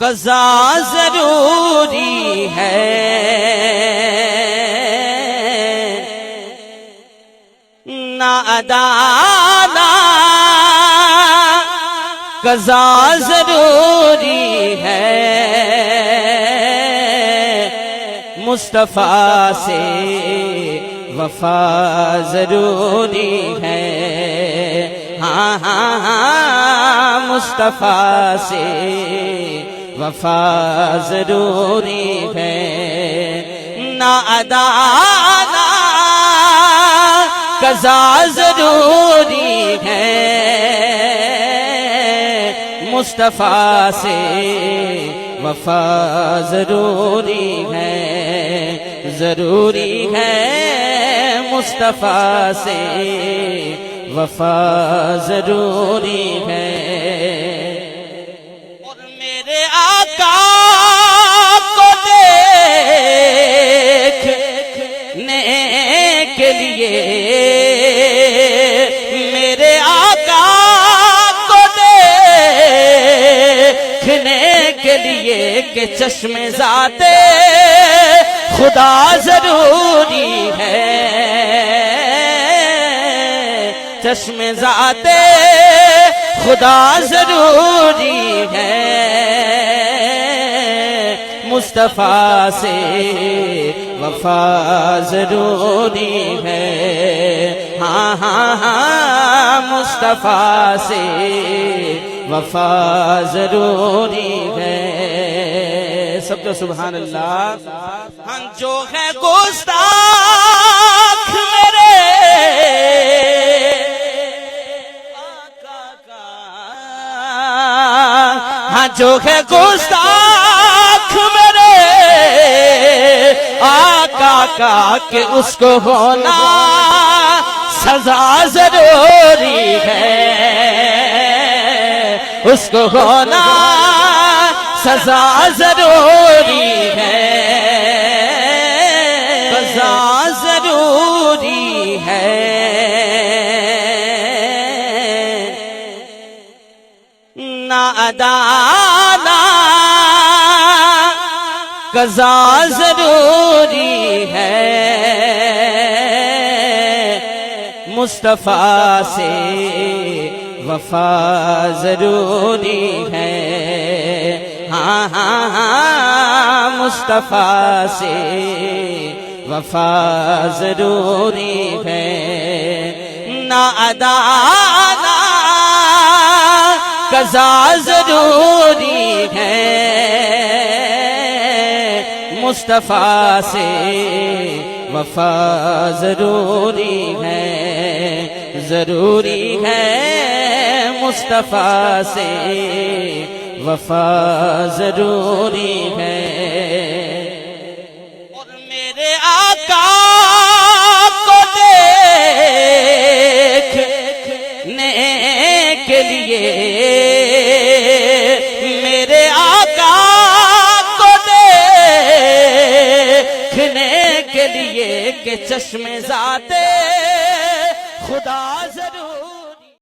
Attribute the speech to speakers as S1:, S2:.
S1: क़ज़ा ज़रूरी है, ना अदा ना क़ज़ा ज़रूरी है। मुस्तफ़ा से वफ़ा ज़रूरी है। हाँ हाँ हाँ, मुस्तफ़ा से वफ़ा ज़रूरी है। ना अदा ना क़ज़ा ज़रूरी है। मुस्तफ़ा से वफ़ा ज़रूरी है, ज़रूरी है। मुस्तफ़ा से वफ़ा ज़रूरी है। और मेरे आका को देखने के लिए, मेरे आका को देखने के लिए कि चश्मे ज़ाते खुदा ज़रूरी है। चश्मे ज़ाते खुदा ज़रूरी है। मुस्तफ़ा से वफ़ा ज़रूरी है। हाँ हाँ हाँ, मुस्तफ़ा से वफ़ा ज़रूरी है। सब तो सुभान अल्लाह। हम जो है गुस्ताख मेरे आका का, हाँ जो है गुस्ताख मेरे आका का, कि उसको होना सजा ज़रूरी है। उसको होना सजा ज़रूरी है। क़ज़ा ज़रूरी है। ना अदा ना क़ज़ा ज़रूरी है। मुस्तफ़ा से वफ़ा ज़रूरी है। हाँ हाँ हाँ, मुस्तफ़ा से वफ़ा ज़रूरी है। ना अदा ना क़ज़ा ज़रूरी है। मुस्तफ़ा से वफ़ा ज़रूरी है, ज़रूरी है। मुस्तफ़ा से वफ़ा ज़रूरी है। और मेरे आका को देखने के लिए, मेरे आका को देखने के लिए कि चश्मे ज़ाते खुदा ज़रूर